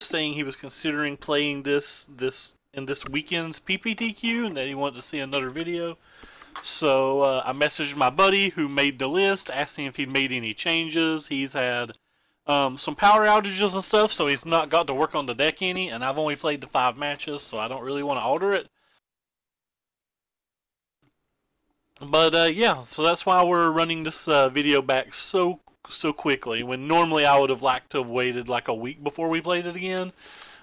saying he was considering playing this in this weekend's PPTQ and that he wanted to see another video. So I messaged my buddy who made the list, asking if he'd made any changes. He's had some power outages and stuff, so he's not got to work on the deck any, and I've only played the 5 matches, so I don't really want to alter it. But yeah, so that's why we're running this video back so quickly, when normally I would have liked to have waited like a week before we played it again.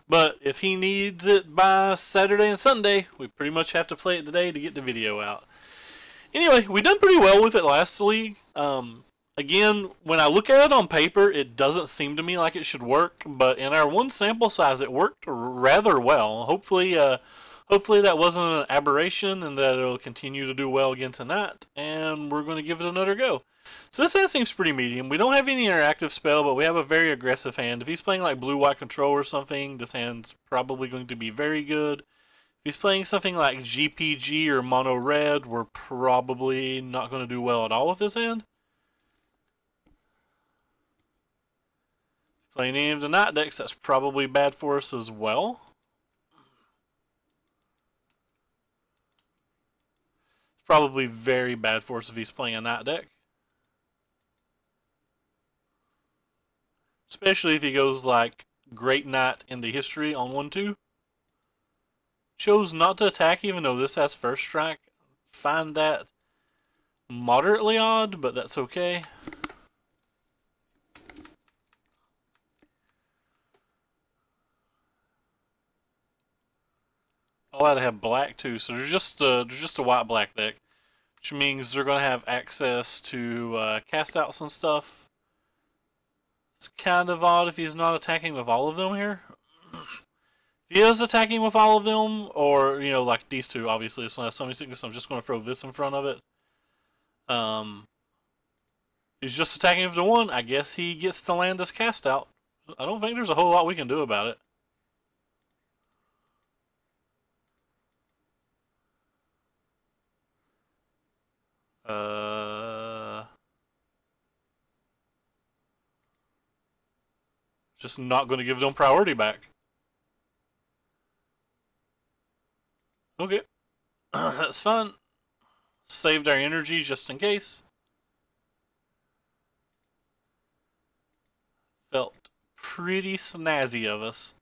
But if he needs it by Saturday and Sunday, we pretty much have to play it today to get the video out. Anyway, we done pretty well with it last league. Again, when I look at it on paper, it doesn't seem to me like it should work, but in our one sample size, it worked rather well. Hopefully that wasn't an aberration and that it'll continue to do well again tonight, and we're going to give it another go. So this hand seems pretty medium. We don't have any interactive spell, but we have a very aggressive hand. If he's playing like blue-white control or something, this hand's probably going to be very good. If he's playing something like GPG or mono red, we're probably not going to do well at all with this hand. Playing any of the night decks, that's probably bad for us as well. It's probably very bad for us if he's playing a night deck. Especially if he goes like Great Knight in the history on 1-2. Chose not to attack even though this has first strike. Find that moderately odd, but that's okay. Oh, I'd have black too, so there's just a white-black deck, which means they're going to have access to cast outs and stuff. It's kind of odd if he's not attacking with all of them here. If he is attacking with all of them, or, you know, like these two, obviously, this one has Summoning Sickness, so I'm just going to throw this in front of it. He's just attacking with the one, I guess he gets to land this cast out. I don't think there's a whole lot we can do about it. Just not going to give them priority back. Okay. That's fine. Saved our energy just in case. Felt pretty snazzy of us.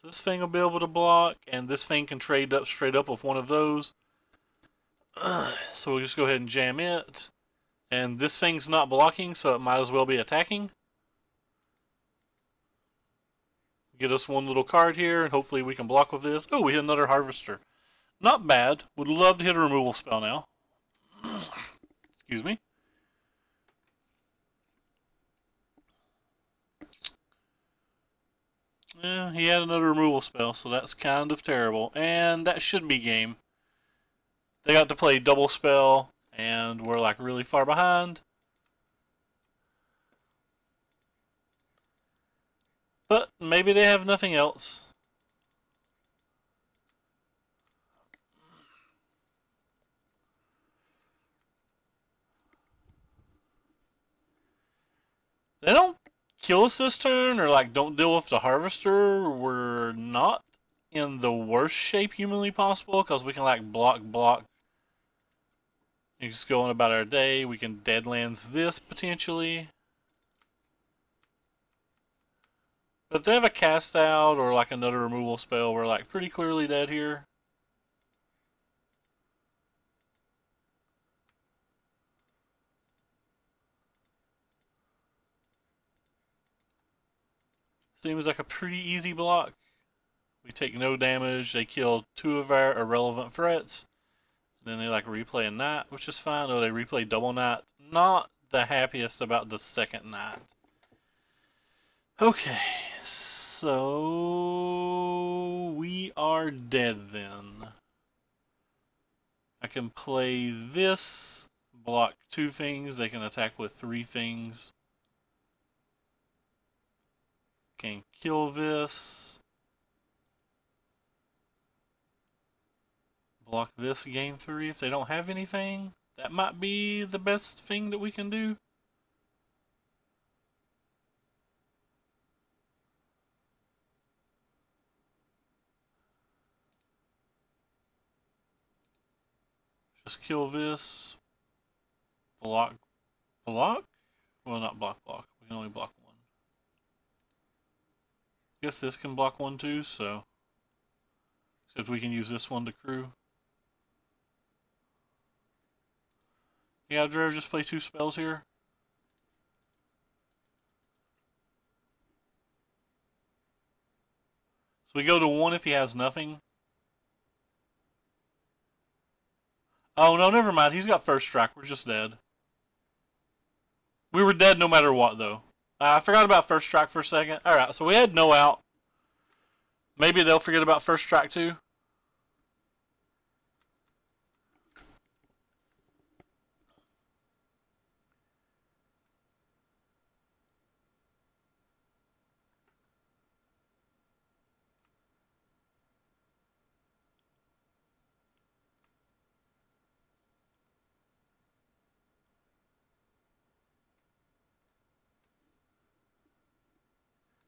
So this thing will be able to block, and this thing can trade up straight up with one of those. So we'll just go ahead and jam it. And this thing's not blocking, so it might as well be attacking. Get us one little card here, and hopefully we can block with this. Oh, we hit another Harvester. Not bad. Would love to hit a removal spell now. Excuse me. Yeah, he had another removal spell, so that's kind of terrible. And that should be game. They got to play double spell, and we're like really far behind. But maybe they have nothing else. They don't kill us this turn, or like don't deal with the Harvester. We're not in the worst shape humanly possible, because we can like block. You just go on about our day. We can deadlands this potentially. But if they have a cast out or like another removal spell, we're like pretty clearly dead here. Seems like a pretty easy block. We take no damage. They kill 2 of our irrelevant threats. Then they like replay a knight, which is fine. Oh, they replay double knight. Not the happiest about the second knight. Okay, so we are dead then. I can play this, block 2 things. They can attack with 3 things. Can kill this. Block this game 3 if they don't have anything. That might be the best thing that we can do. Just kill this. Block. Block? Well, not block. We can only block one. Guess this can block one too, so. Except we can use this one to crew. Yeah, Aggro, just play 2 spells here. So we go to 1 if he has nothing. Oh, no, never mind. He's got first strike. We're just dead. We were dead no matter what, though. I forgot about first strike for a second. Alright, so we had no out. Maybe they'll forget about first strike, too.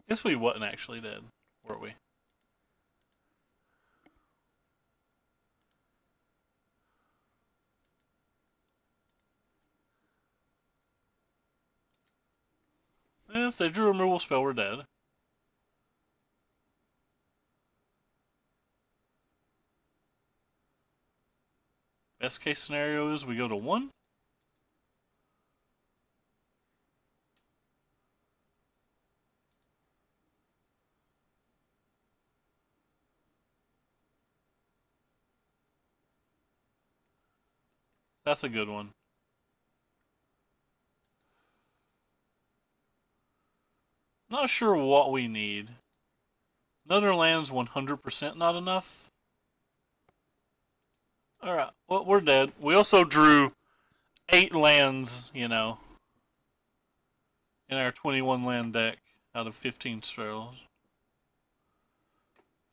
Guess we wasn't actually dead, were we? If they drew a removal spell, we're dead. Best case scenario is we go to 1. That's a good one. Not sure what we need. Another land's 100% not enough. Alright, well, we're dead. We also drew 8 lands, you know, in our 21 land deck out of 15 spells.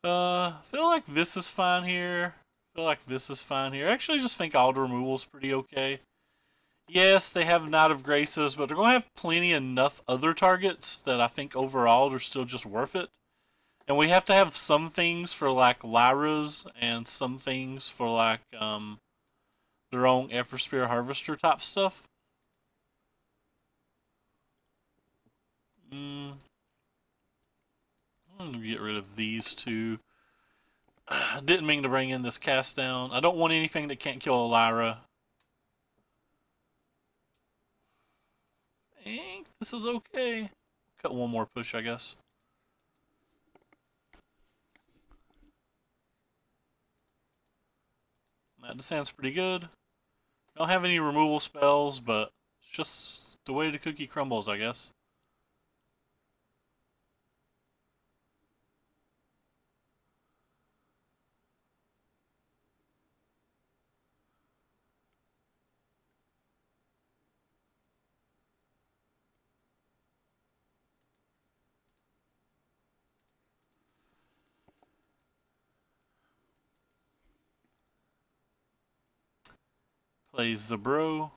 Feel like this is fine here. Actually, just think all the removal's pretty okay. Yes, they have Knight of Graces, but they're going to have plenty enough other targets that I think overall they're still just worth it. And we have to have some things for like Lyras and some things for like their own Everspear Harvester type stuff. I'm going to get rid of these two. I didn't mean to bring in this cast down. I don't want anything that can't kill a Lyra. I think this is okay. Cut one more push, I guess. That sounds pretty good. I don't have any removal spells, but it's just the way the cookie crumbles, I guess. Plays the bro.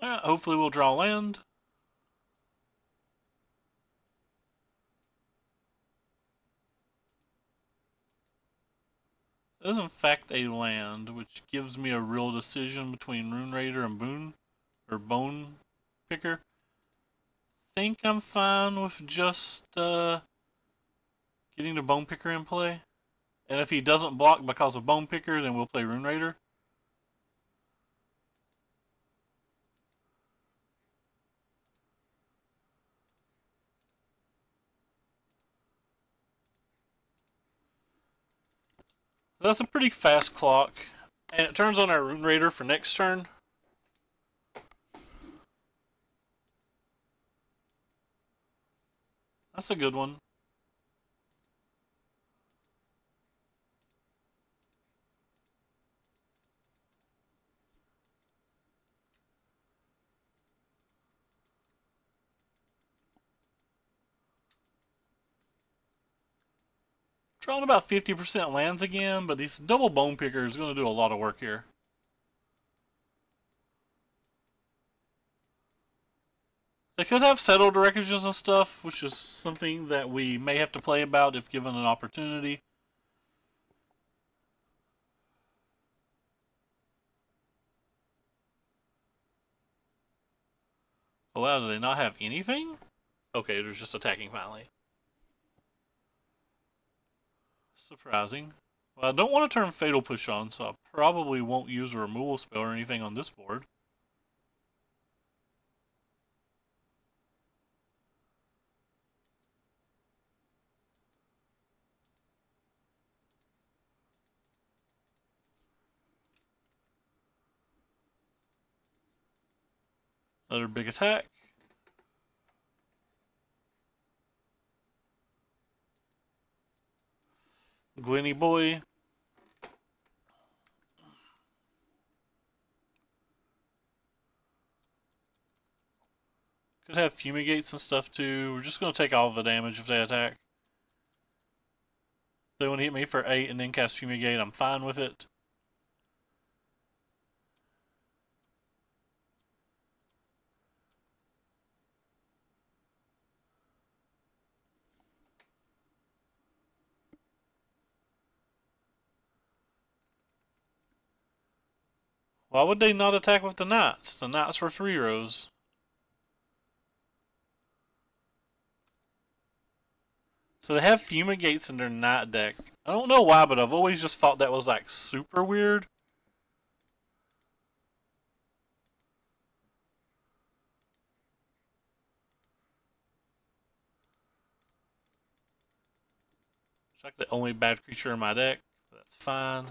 Alright, hopefully we'll draw land. It is in fact a land, which gives me a real decision between Rune Raider and Bone Picker. Think I'm fine with just getting the Bone Picker in play. And if he doesn't block because of Bone Picker, then we'll play Rune Raider. That's a pretty fast clock. And it turns on our Rune Raider for next turn. That's a good one. Drawing about 50% lands again, but this double Bone Picker is going to do a lot of work here. They could have settled wreckages and stuff, which is something that we may have to play about if given an opportunity. Oh wow, do they not have anything? Okay, they're just attacking finally. Surprising. Well, I don't want to turn Fatal Push on, so I probably won't use a removal spell or anything on this board. Another big attack. Glenny boy. Could have fumigates and stuff too. We're just going to take all the damage if they attack. If they want to hit me for 8 and then cast fumigate, I'm fine with it. Why would they not attack with the knights? The knights were 3 rows. So they have fumigates in their knight deck. I don't know why, but I've always just thought that was like super weird. It's like the only bad creature in my deck. That's fine.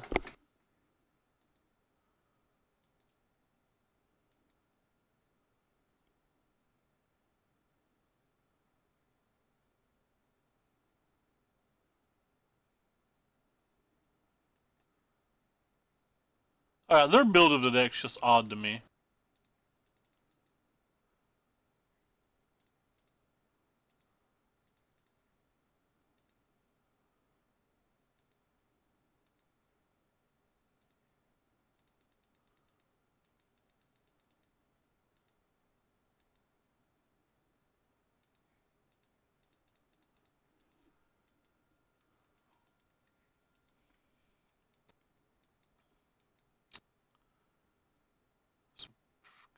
Alright, their build of the deck's just odd to me.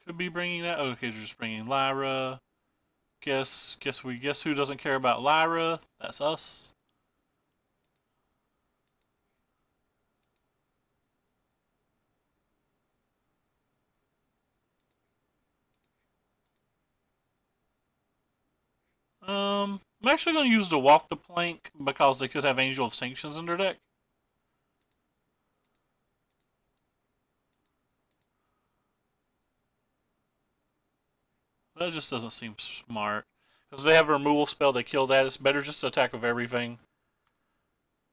Could be bringing that. Okay, they're just bringing Lyra. Guess who doesn't care about Lyra? That's us. I'm actually going to use the Walk the Plank because they could have Angel of Sanctions in their deck. That just doesn't seem smart. Because if they have a removal spell, they kill that. It's better just to attack with everything.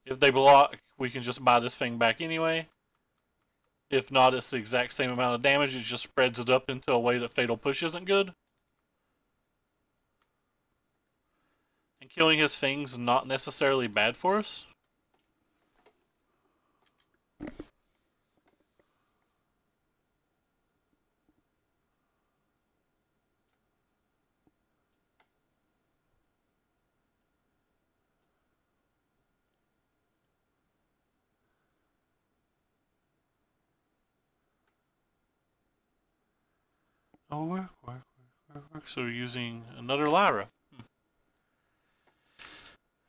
If they block, we can just buy this thing back anyway. If not, it's the exact same amount of damage. It just spreads it up into a way that Fatal Push isn't good. And killing his thing's not necessarily bad for us. Oh, work. So we're using another Lyra.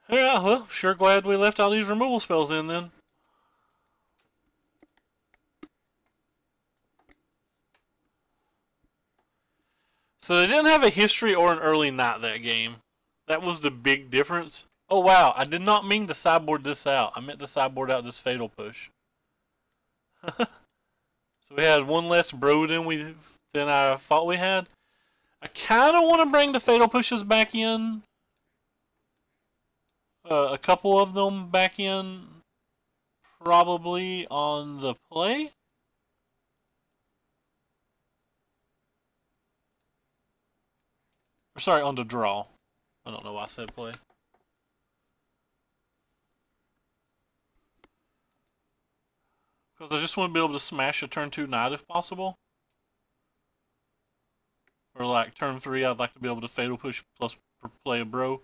Yeah, well, sure glad we left all these removal spells in then. So they didn't have a history or an early knight that game. That was the big difference. Oh wow, I did not mean to sideboard this out. I meant to sideboard out this Fatal Push. So we had one less bro than I thought we had. I kind of want to bring the Fatal Pushes back in. A couple of them back in. Probably on the play. Or sorry, on the draw. I don't know why I said play. Because I just want to be able to smash a turn 2 knight if possible. Or like turn 3, I'd like to be able to fatal push plus play a bro.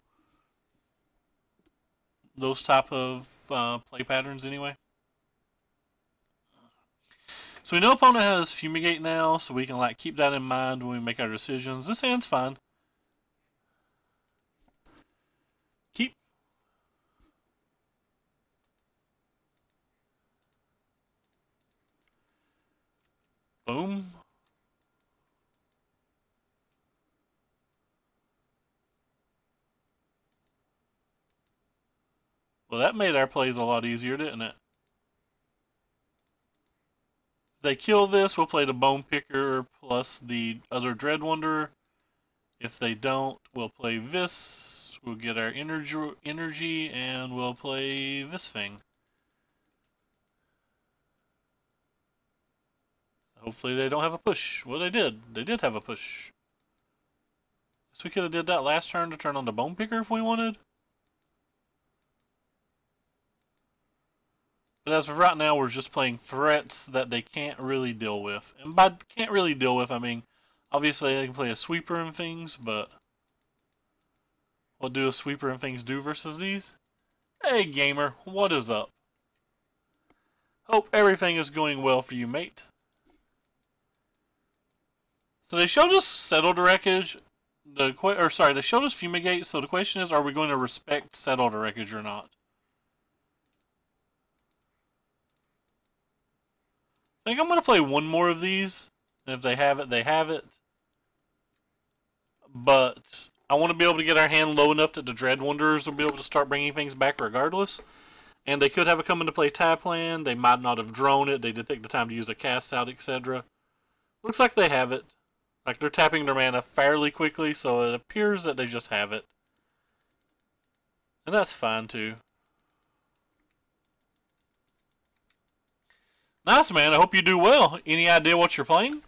Those type of play patterns anyway. So we know opponent has Fumigate now, so we can like keep that in mind when we make our decisions. This hand's fine. Keep. Boom. Well, that made our plays a lot easier, didn't it? If they kill this, we'll play the Bone Picker plus the other Dread Wanderer. If they don't, we'll play this. We'll get our energy, and we'll play this thing. Hopefully they don't have a push. Well, they did. They did have a push. So we could have did that last turn to turn on the Bone Picker if we wanted. But as of right now, we're just playing threats that they can't really deal with. And by can't really deal with, I mean, obviously they can play a sweeper and things, but what do a sweeper and things do versus these? Hey gamer, what is up? Hope everything is going well for you, mate. So they showed us Settled Wreckage. They showed us Fumigate, so the question is, are we going to respect Settled Wreckage or not? I think I'm going to play one more of these. And if they have it, they have it. But I want to be able to get our hand low enough that the Dread Wanderers will be able to start bringing things back regardless. And they could have it come into play tap land. They might not have drawn it. They did take the time to use a cast out, etc. Looks like they have it. Like they're tapping their mana fairly quickly, so it appears that they just have it. And that's fine too. Nice, man. I hope you do well. Any idea what you're playing?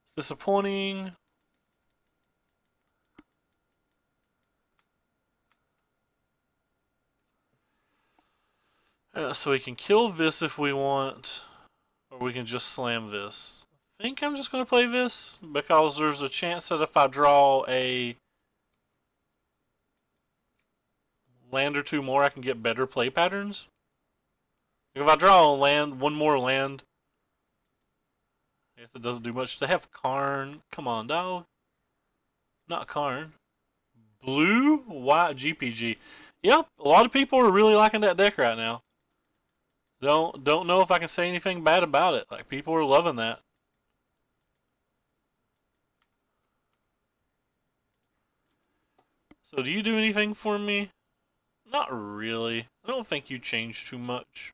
It's disappointing. So we can kill this if we want, or we can just slam this. I think I'm just going to play this, because there's a chance that if I draw a land or two more, I can get better play patterns. If I draw a land, one more land, I guess it doesn't do much. They have Karn. Come on, dog. Not Karn. Blue? White GPG. Yep, a lot of people are really liking that deck right now. Don't know if I can say anything bad about it. Like, people are loving that. So do you do anything for me? Not really. I don't think you changed too much.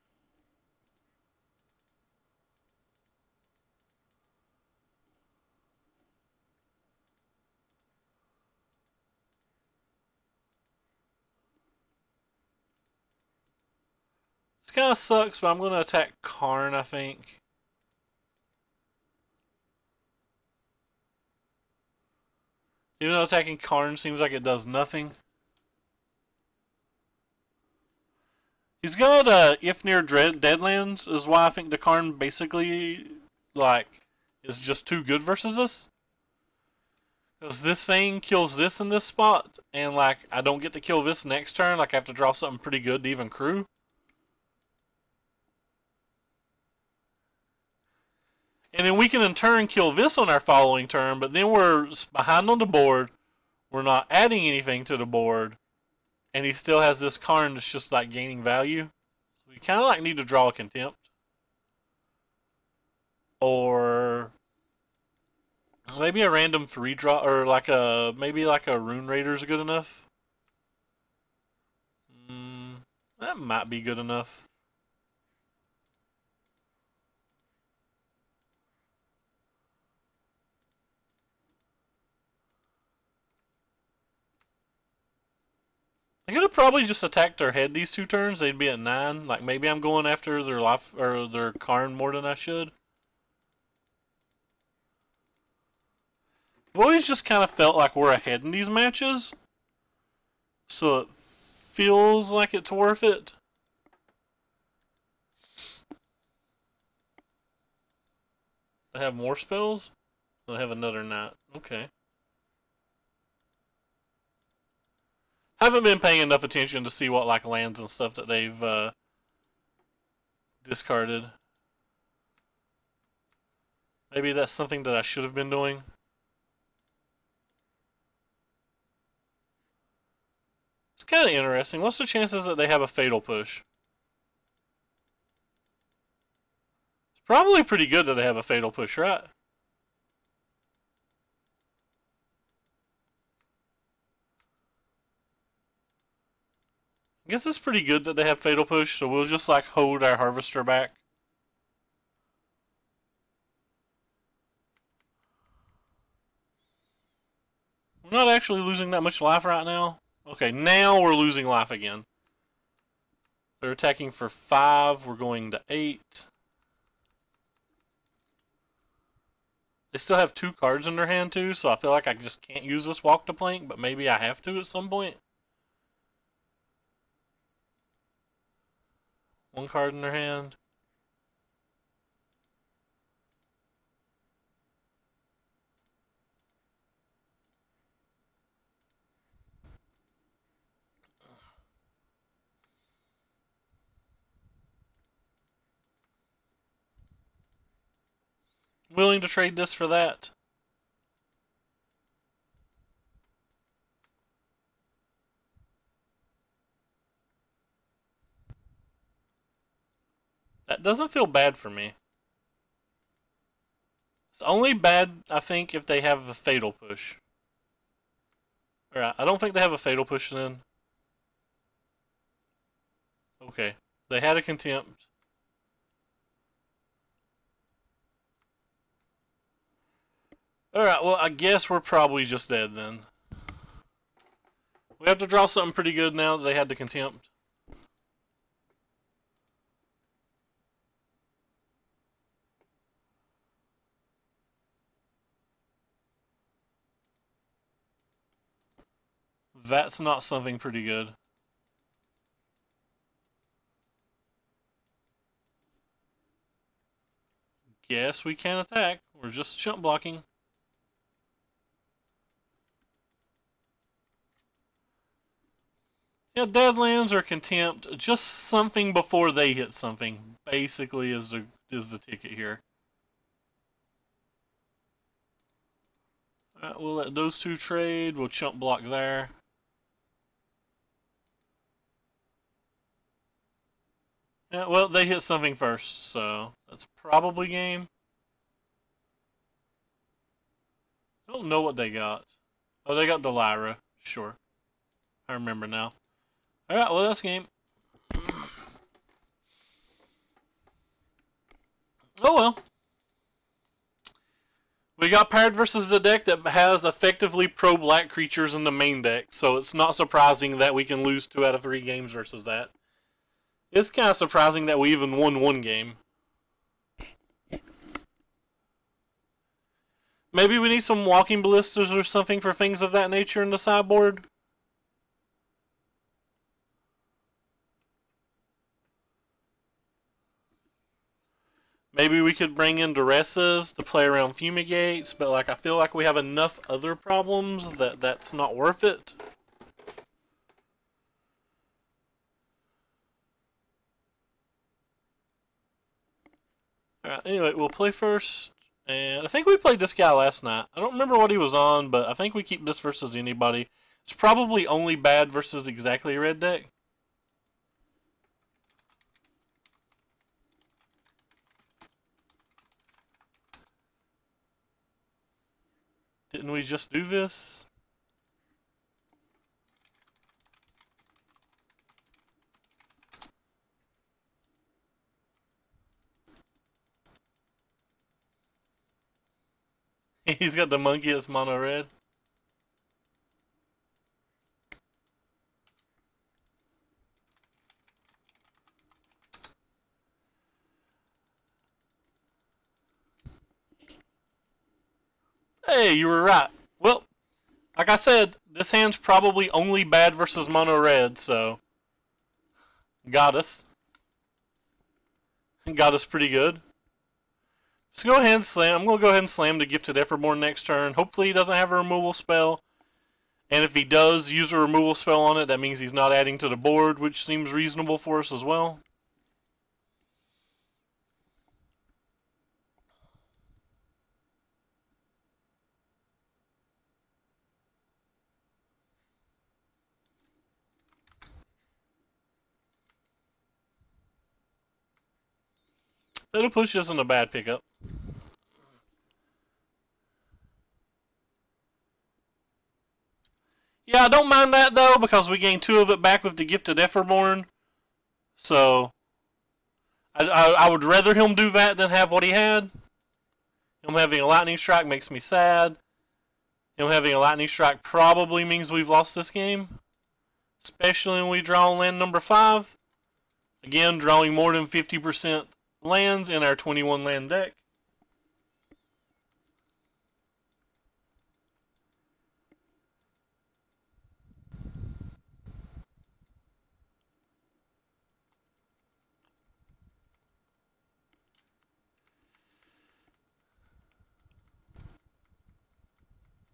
This kind of sucks, but I'm going to attack Karn, I think. Even though attacking Karn seems like it does nothing. He's got Ifnir Deadlands, is why I think the Karn basically, like, is just too good versus us. Because this thing kills this in this spot, and, like, I don't get to kill this next turn. Like, I have to draw something pretty good to even crew. And then we can in turn kill this on our following turn, but then we're behind on the board. We're not adding anything to the board. And he still has this Karn that's just like gaining value. So we kind of like need to draw a Contempt. Or maybe a random 3-drop, or like maybe like a Rune Raider is good enough. That might be good enough. I could have probably just attacked their head these 2 turns. They'd be at 9. Like, maybe I'm going after their life or their Karn more than I should. I've always just kind of felt like we're ahead in these matches, so it feels like it's worth it. I have more spells? I have another knight. Okay. Haven't been paying enough attention to see what like lands and stuff that they've discarded. Maybe that's something that I should have been doing. It's kind of interesting. What's the chances that they have a fatal push? It's probably pretty good that they have a fatal push, right? I guess it's pretty good that they have fatal push, so we'll just like hold our harvester back. We're not actually losing that much life right now. Okay, now we're losing life again. They're attacking for 5. We're going to 8. They still have 2 cards in their hand too, so I feel like I just can't use this walk to plank, but maybe I have to at some point. 1 card in their hand. Willing to trade this for that. That doesn't feel bad for me. It's only bad, I think, if they have a fatal push. Alright, I don't think they have a fatal push then. Okay. They had a contempt. Alright, well, I guess we're probably just dead then. We have to draw something pretty good now that they had the contempt. That's not something pretty good. Guess we can't attack. We're just chump blocking. Yeah, Deadlands or Contempt, just something before they hit something, basically is the ticket here. Alright, we'll let those 2 trade. We'll chump block there. Yeah, well, they hit something first, so that's probably game. I don't know what they got. Oh, they got the Lyra. Sure. I remember now. Alright, well, that's game. Oh well. We got paired versus the deck that has effectively pro-black creatures in the main deck, so it's not surprising that we can lose 2 out of 3 games versus that. It's kind of surprising that we even won 1 game. Maybe we need some walking ballistas or something for things of that nature in the sideboard. Maybe we could bring in Duresses to play around Fumigates, but like I feel like we have enough other problems that that's not worth it. Alright, anyway, we'll play first. And I think we played this guy last night. I don't remember what he was on, but I think we keep this versus anybody. It's probably only bad versus exactly a red deck. Didn't we just do this? He's got the monkey as mono red. Hey, you were right. Well, like I said, this hand's probably only bad versus mono red, so got us. Got us pretty good. Let's go ahead and slam. I'm going to go ahead and slam the Gifted Efferborn next turn. Hopefully he doesn't have a removal spell. And if he does use a removal spell on it, that means he's not adding to the board, which seems reasonable for us as well. It'll push isn't a bad pickup. Yeah, I don't mind that though, because we gain 2 of it back with the Gifted Efferborn. So, I would rather him do that than have what he had. Him having a Lightning Strike makes me sad. Him having a Lightning Strike probably means we've lost this game. Especially when we draw land number 5. Again, drawing more than 50% lands in our 21 land deck.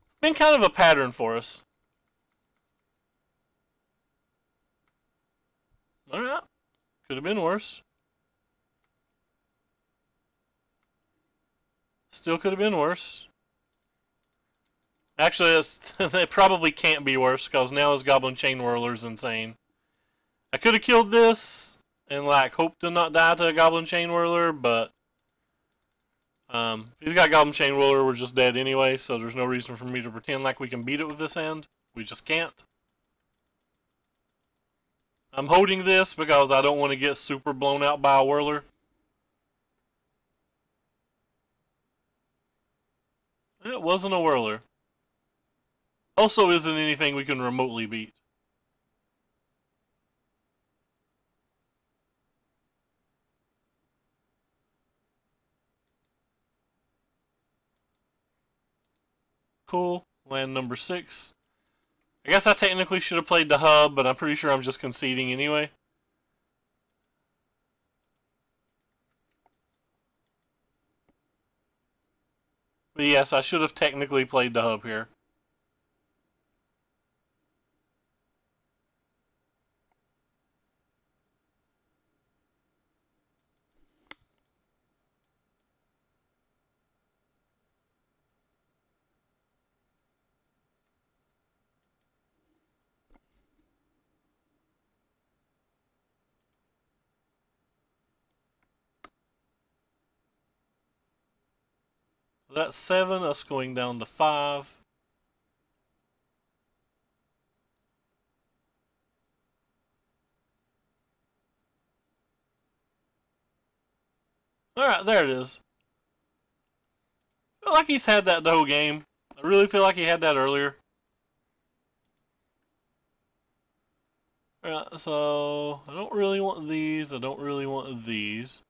It's been kind of a pattern for us. Alright. Could have been worse. Still could have been worse. Actually, it probably can't be worse, because now his Goblin Chain Whirler's insane. I could have killed this and like hope to not die to a Goblin Chain Whirler, but if he's got Goblin Chain Whirler, we're just dead anyway, so there's no reason for me to pretend like we can beat it with this hand. We just can't. I'm holding this because I don't want to get super blown out by a Whirler. It wasn't a Whirler. Also isn't anything we can remotely beat. Cool. Land number 6. I guess I technically should have played the hub, but I'm pretty sure I'm just conceding anyway. But yes, I should have technically played the hub here. That's 7, us going down to 5. Alright, there it is. I feel like he's had that the whole game. I really feel like he had that earlier. Alright, so I don't really want these. I don't really want these.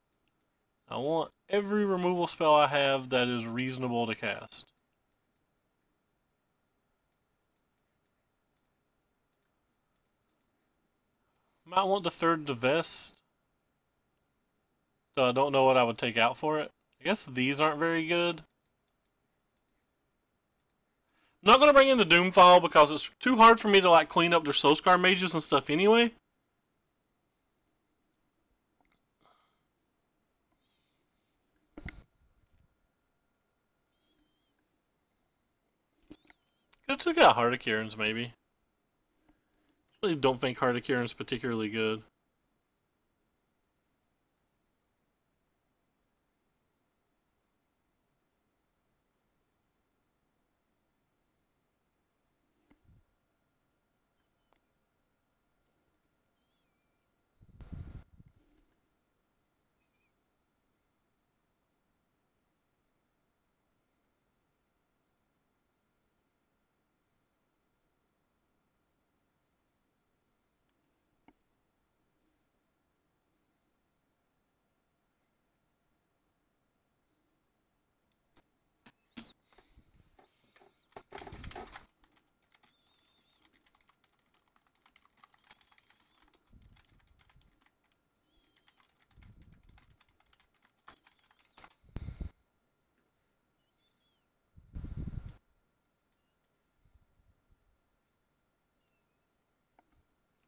I want every removal spell I have that is reasonable to cast. Might want the 3rd Divest. So I don't know what I would take out for it. I guess these aren't very good. I'm not going to bring in the Doomfall because it's too hard for me to like clean up their Soulscar mages and stuff anyway. Could have took out Heart of Kiran's maybe. I really don't think Heart of Kiran's particularly good.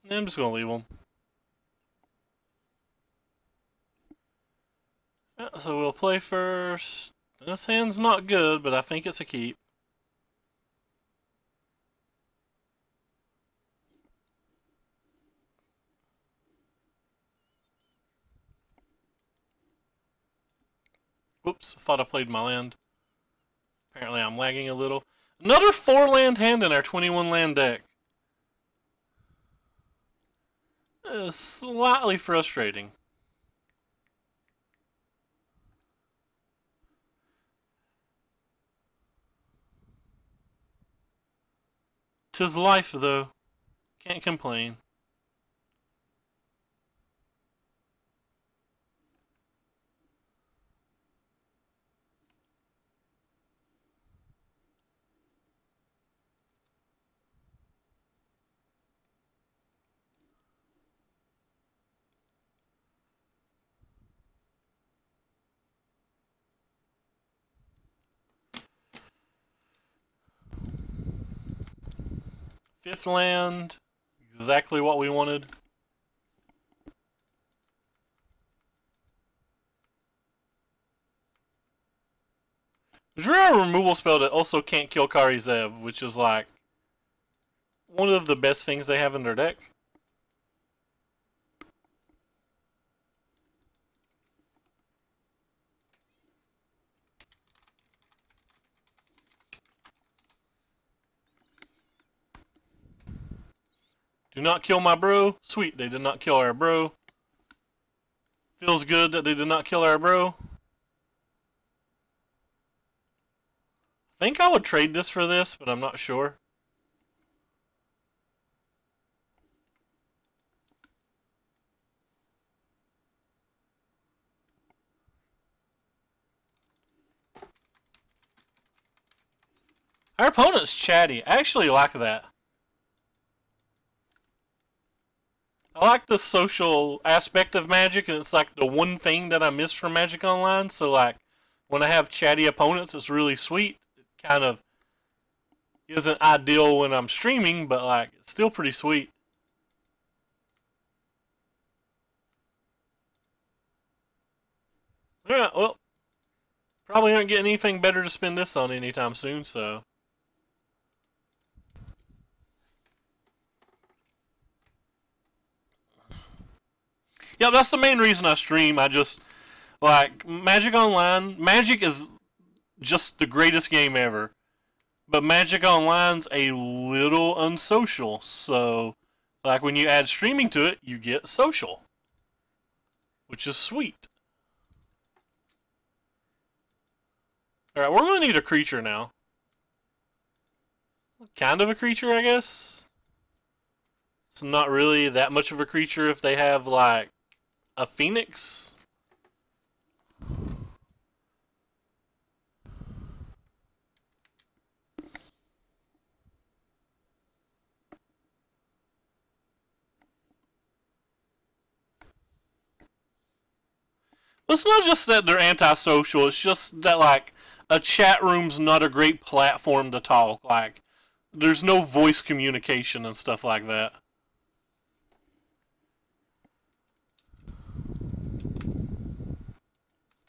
I'm just gonna leave them. Yeah, so we'll play first. This hand's not good, but I think it's a keep. Whoops, I thought I played my land. Apparently I'm lagging a little. Another 4-land hand in our 21-land deck. Slightly frustrating. Tis life, though. Can't complain. Fifth land. Exactly what we wanted. Drew a removal spell that also can't kill Kari Zev, which is like one of the best things they have in their deck. Do not kill my bro. Sweet, they did not kill our bro. Feels good that they did not kill our bro. I think I would trade this for this, but I'm not sure. Our opponent's chatty. I actually like that. I like the social aspect of Magic, and it's like the one thing that I miss from Magic Online. So like, when I have chatty opponents, it's really sweet. It kind of isn't ideal when I'm streaming, but like, it's still pretty sweet. Yeah, well, probably aren't getting anything better to spend this on anytime soon, so. Yeah, that's the main reason I stream. I just, like, Magic Online, Magic is just the greatest game ever. But Magic Online's a little unsocial, so, like, when you add streaming to it, you get social. Which is sweet. Alright, we're going to need a creature now. Kind of a creature, I guess. It's not really that much of a creature if they have, like, a Phoenix. It's not just that they're antisocial, it's just that, like, a chat room's not a great platform to talk. Like, there's no voice communication and stuff like that.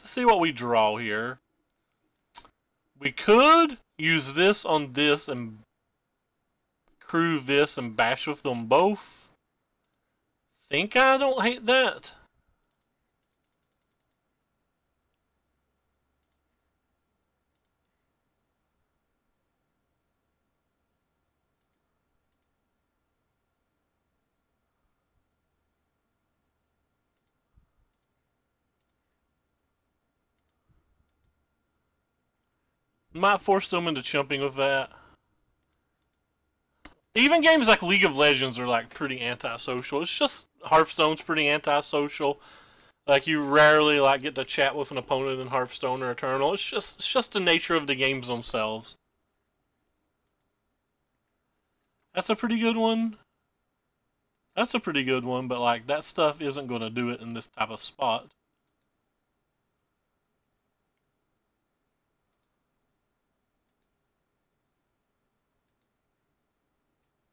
Let's see what we draw here. We could use this on this and crew this and bash with them both. Think I don't hate that. Might force them into jumping with that. Even games like League of Legends are like pretty antisocial. It's just Hearthstone's pretty antisocial. Like you rarely like get to chat with an opponent in Hearthstone or Eternal. It's just the nature of the games themselves. That's a pretty good one. That's a pretty good one, but like that stuff isn't going to do it in this type of spot.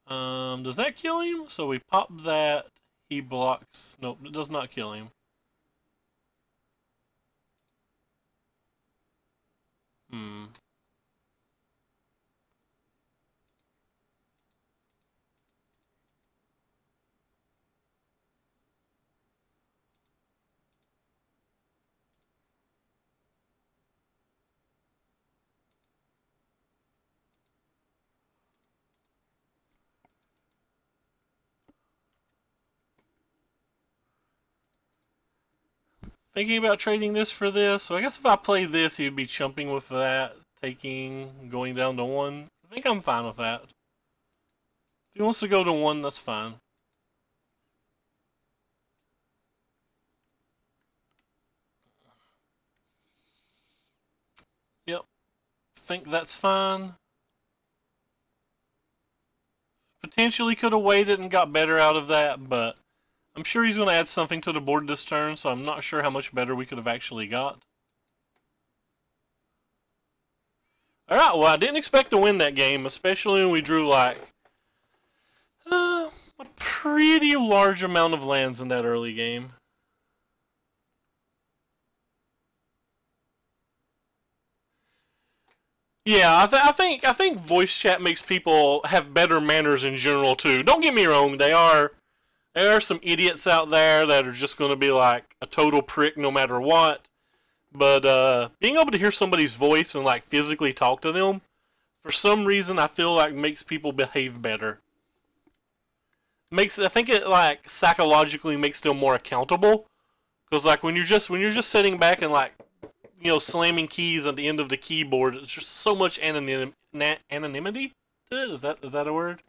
Does that kill him? So we pop that. He blocks. Nope, it does not kill him. Hmm. Thinking about trading this for this. So I guess if I play this, he'd be chumping with that, taking, going down to 1. I think I'm fine with that. If he wants to go to 1, that's fine. Yep. Think that's fine. Potentially could have waited and got better out of that, but I'm sure he's going to add something to the board this turn, so I'm not sure how much better we could have actually got. Alright, well, I didn't expect to win that game, especially when we drew, like, a pretty large amount of lands in that early game. Yeah, I think voice chat makes people have better manners in general too. Don't get me wrong, there are some idiots out there that are just going to be like a total prick no matter what. But being able to hear somebody's voice and like physically talk to them, for some reason, I feel like makes people behave better. I think it like psychologically makes them more accountable. Because like when you're just sitting back and like slamming keys at the end of the keyboard, it's just so much anonymity to it. Is that a word?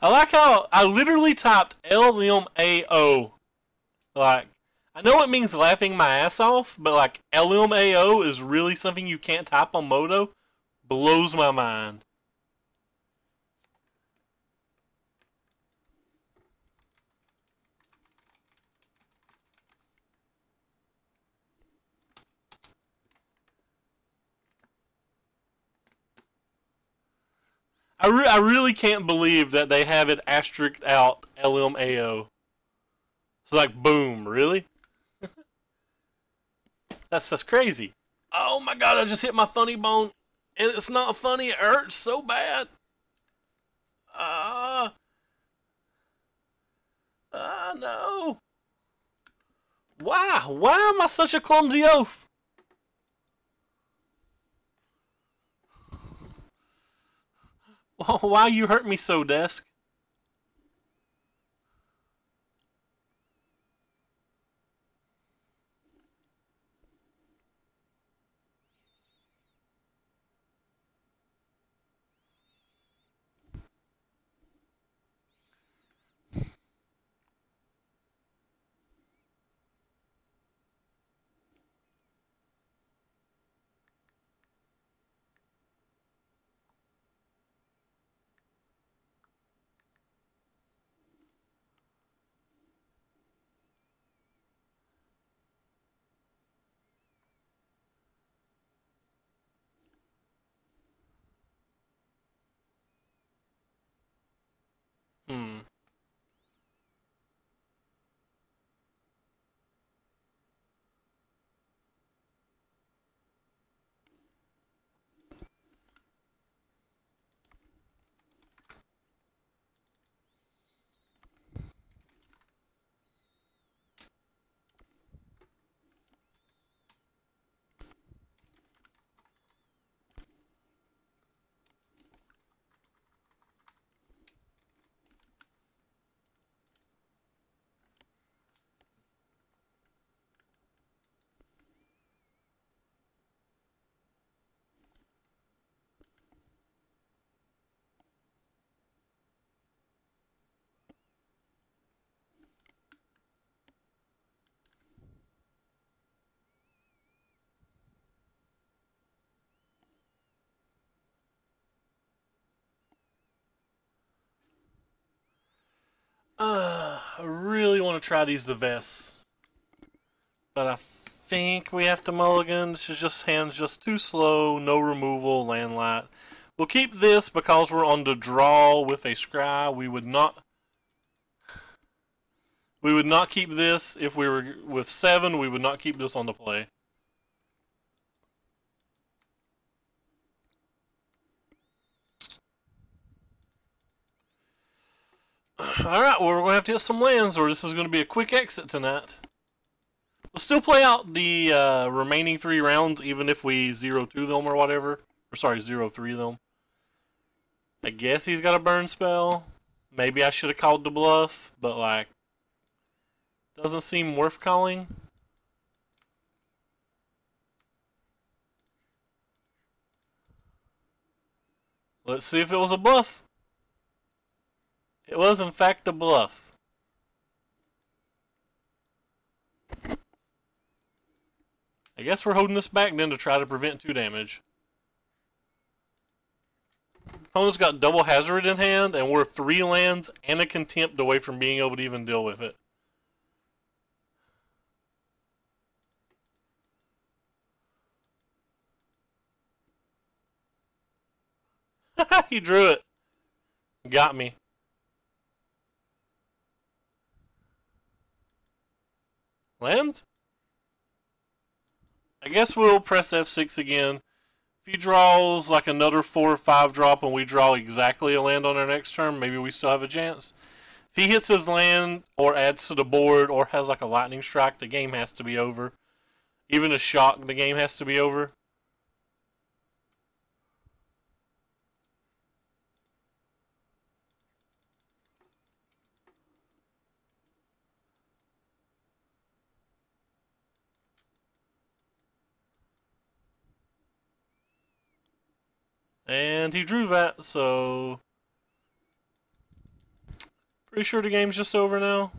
I like how I literally typed LMAO. Like, I know it means laughing my ass off, but like LMAO is really something you can't type on Moto. Blows my mind. I really can't believe that they have it asterisked out LMAO. It's like, boom, really? That's crazy. Oh my god, I just hit my funny bone. And it's not funny, it hurts so bad. Ah, no. Why? Why am I such a clumsy oaf? Why you hurt me so, Desk? Hmm. I really want to try these vests, but I think we have to mulligan. This is just hands just too slow. No removal, landlight. We'll keep this because we're on the draw with a scry. We would not keep this if we were with 7. We would not keep this on the play. Alright, well, we're going to have to hit some lands, or this is going to be a quick exit tonight. We'll still play out the remaining 3 rounds, even if we 0-2 them or whatever. Or sorry, 0-3 them. I guess he's got a burn spell. Maybe I should have called the bluff, but like, doesn't seem worth calling. Let's see if it was a bluff. It was in fact a bluff. I guess we're holding this back then to try to prevent 2 damage. Opponent's got double hazard in hand, and we're 3 lands and a contempt away from being able to even deal with it. He drew it. Got me. Land? I guess we'll press F6 again. If he draws like another 4 or 5 drop and we draw exactly a land on our next turn, maybe we still have a chance. If he hits his land or adds to the board or has like a lightning strike, the game has to be over. Even a shock, the game has to be over. And he drew that, so pretty sure the game's just over now.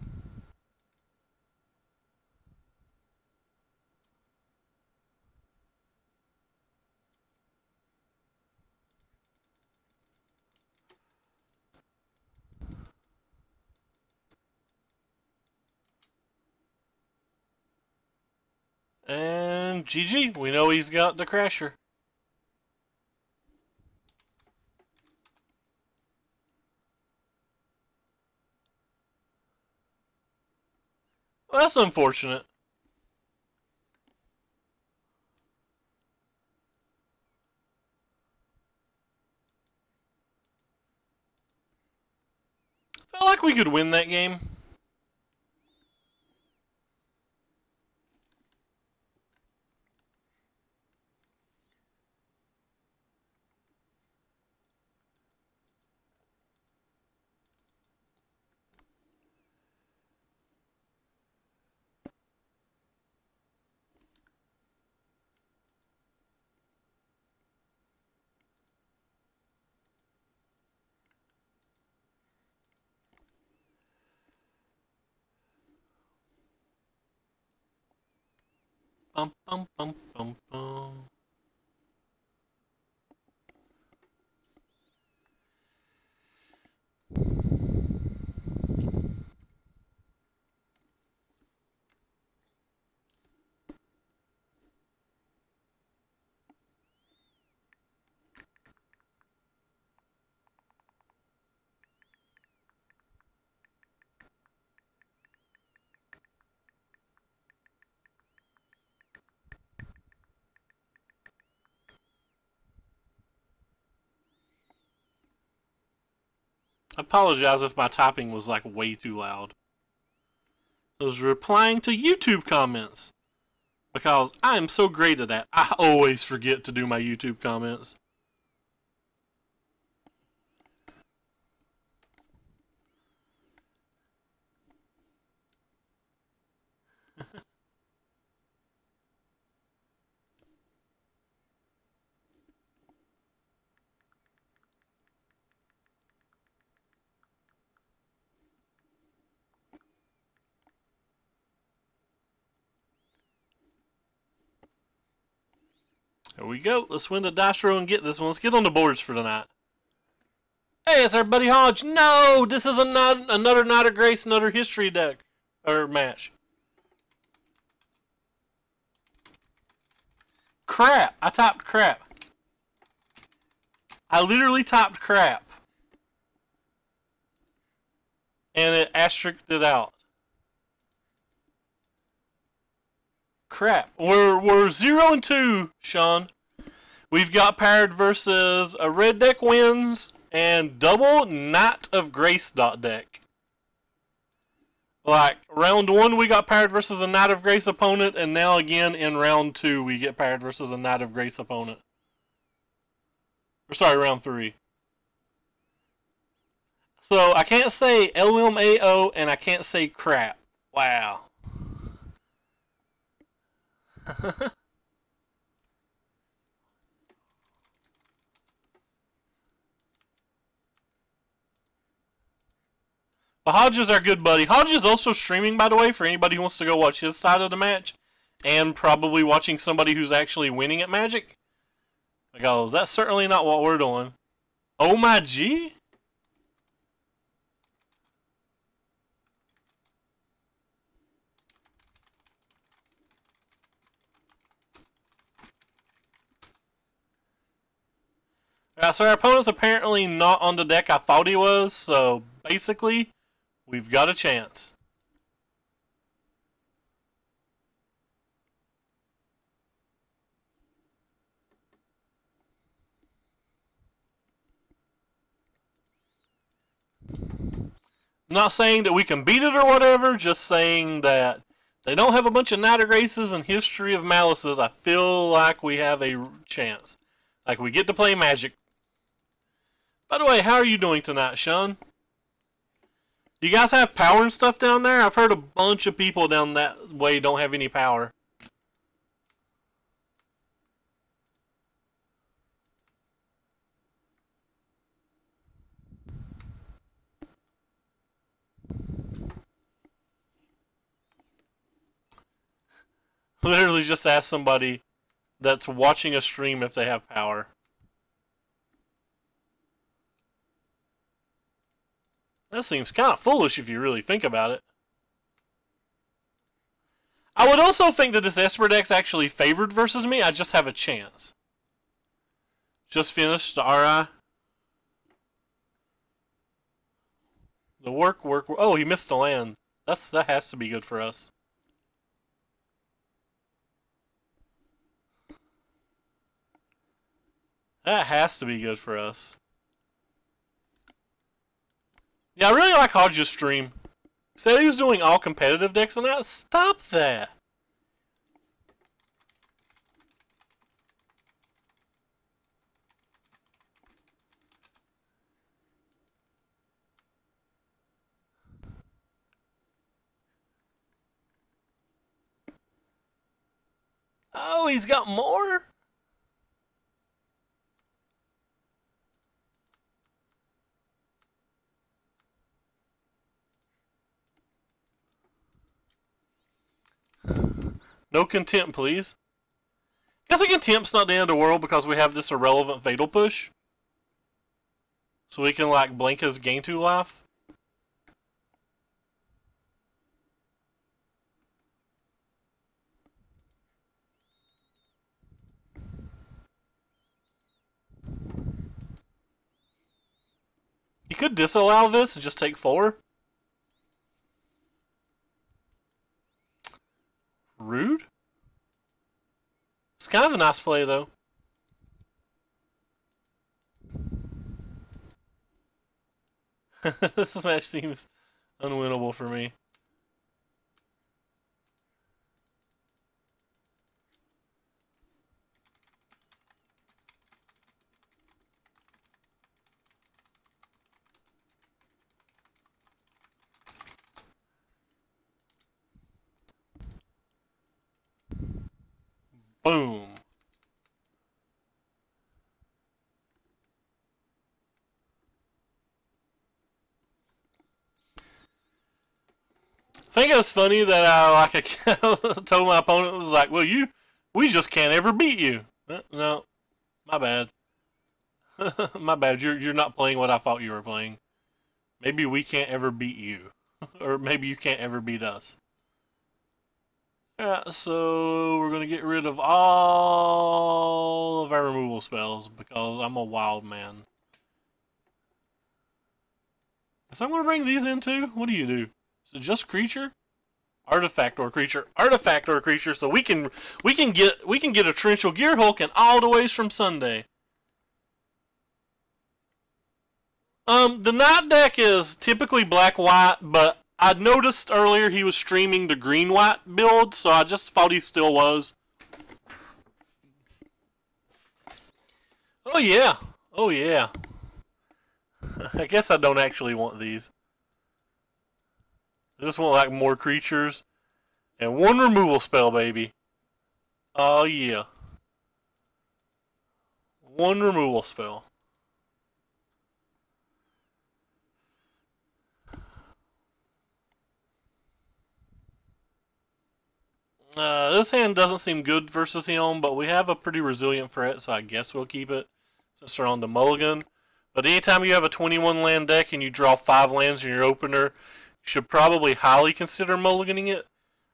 And GG, we know he's got the Crasher. Well, that's unfortunate. Felt like we could win that game. Bum, bum, bum, bum, bum. I apologize if my typing was like way too loud. I was replying to YouTube comments because I am so great at that. I always forget to do my YouTube comments. There we go. Let's win the dice roll and get this one. Let's get on the boards for tonight. Hey, it's our buddy Hodge. No, this is another Night of Grace, another history deck or match. Crap! I typed crap. I literally typed crap, and it asterisked it out. Crap. We're 0-2, Sean. We've got paired versus a red deck wins and double Knight of Grace deck. Like, round 1 we got paired versus a Knight of Grace opponent, and now again in round 2 we get paired versus a Knight of Grace opponent. Or sorry, round 3. So I can't say LMAO and I can't say crap. Wow. But Hodge is our good buddy. Hodge is also streaming, by the way, for anybody who wants to go watch his side of the match. And probably watching somebody who's actually winning at Magic. Because that's certainly not what we're doing. Oh my G? So our opponent's apparently not on the deck I thought he was, so basically, we've got a chance. I'm not saying that we can beat it or whatever, just saying that they don't have a bunch of Knight of Graces and History of Malices. I feel like we have a chance. Like we get to play Magic. By the way, how are you doing tonight, Sean? Do you guys have power and stuff down there? I've heard a bunch of people down that way don't have any power. Literally just ask somebody that's watching a stream if they have power. That seems kind of foolish if you really think about it. I would also think that this Esper deck's actually favored versus me. I just have a chance. Just finished the RI. The work. Oh, he missed the land. That has to be good for us. That has to be good for us. Yeah, I really like Hodge's stream. Said he was doing all competitive decks and that. Stop that. Oh, he's got more? No contempt, please. Guess a contempt's not the end of the world because we have this irrelevant fatal push. So we can like blink his gain 2 life. You could disallow this and just take 4. Rude? It's kind of a nice play, though. This match seems unwinnable for me. Boom. I think it was funny that I told my opponent, was like, well, we just can't ever beat you. No, my bad. My bad. You're not playing what I thought you were playing. Maybe we can't ever beat you, or maybe you can't ever beat us. Yeah, so we're gonna get rid of all of our removal spells because I'm a wild man. So I'm gonna bring these in too. What do you do? Is it just creature? Artifact or creature? Artifact or creature. So we can get a torrential gear Hulk and all the ways from Sunday. The night deck is typically black-white, but I noticed earlier he was streaming the green-white build, so I just thought he still was. Oh yeah, oh yeah. I guess I don't actually want these. I just want like more creatures and one removal spell, baby. Oh yeah, one removal spell. This hand doesn't seem good versus him, but we have a pretty resilient threat, so I guess we'll keep it since we're on the mulligan. But anytime you have a 21 land deck and you draw 5 lands in your opener, you should probably highly consider mulliganing it.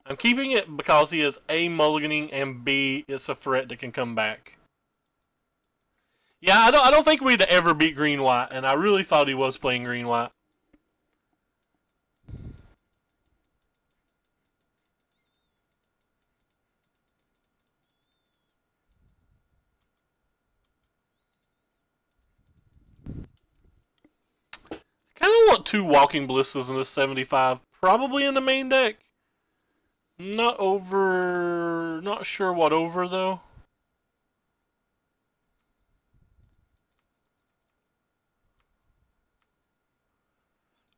I'm keeping it because he is A, mulliganing, and B, it's a threat that can come back. Yeah, I don't think we'd ever beat green-white, and I really thought he was playing green-white. Kind of want 2 Walking Blisses in this 75, probably in the main deck. Not sure what over though.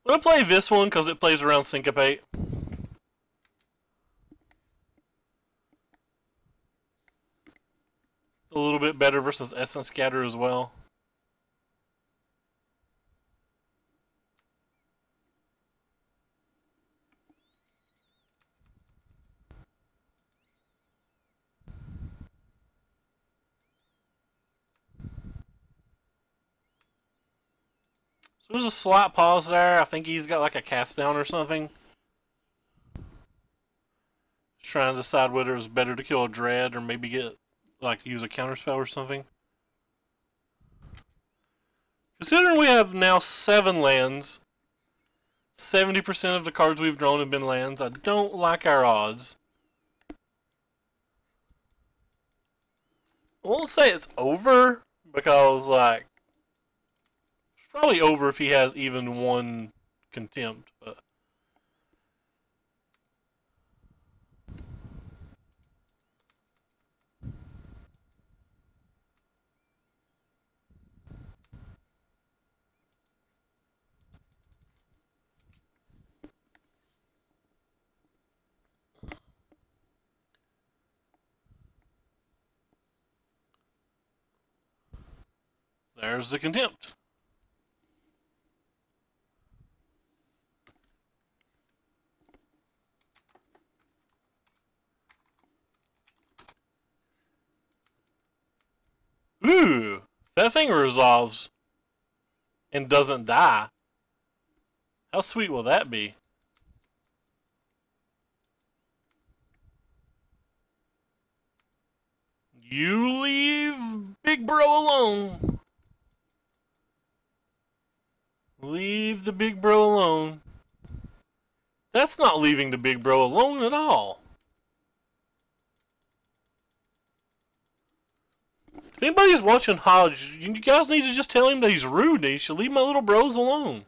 I'm gonna play this one because it plays around Syncopate. A little bit better versus Essence Scatter as well. So there's a slight pause there. I think he's got like a cast down or something. Just trying to decide whether it's better to kill a Dread or maybe get like use a counterspell or something. Considering we have now 7 lands, 70% of the cards we've drawn have been lands, I don't like our odds. I won't say it's over because like it's probably over if he has even 1 contempt, but there's the contempt. Ooh, that thing resolves and doesn't die. How sweet will that be? You leave Big Bro alone. Leave the Big Bro alone. That's not leaving the Big Bro alone at all. If anybody's watching Hodge, you guys need to just tell him that he's rude and he should leave my little bros alone.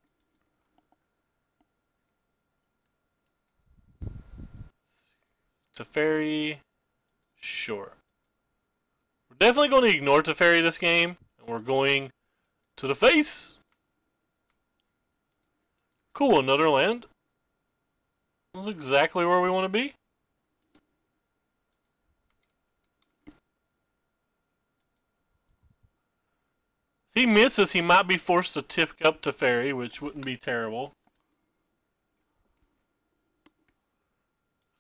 Teferi, sure. We're definitely going to ignore Teferi this game, and we're going to the face. Cool, another land. That's exactly where we want to be. If he misses, he might be forced to tip up Teferi, which wouldn't be terrible.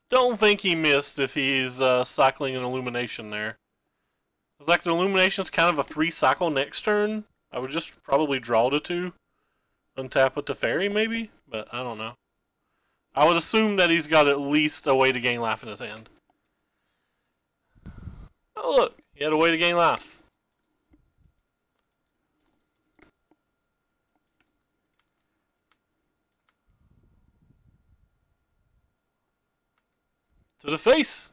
Don't think he missed if he's cycling an Illumination there. It's like the Illumination's kind of a 3 cycle next turn. I would just probably draw to 2, untap with the fairy maybe, but I don't know. I would assume that he's got at least a way to gain life in his hand. Oh look, he had a way to gain life. To the face.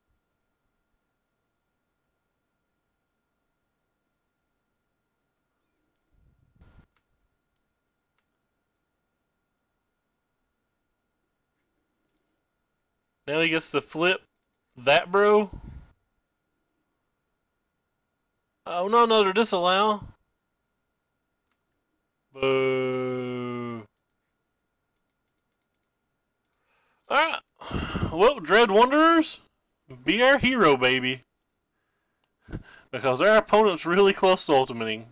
Now he gets to flip that, bro. Oh, no, another disallow. Boo. Alright. Well, Dread Wanderers, be our hero, baby. Because our opponent's really close to ultimating.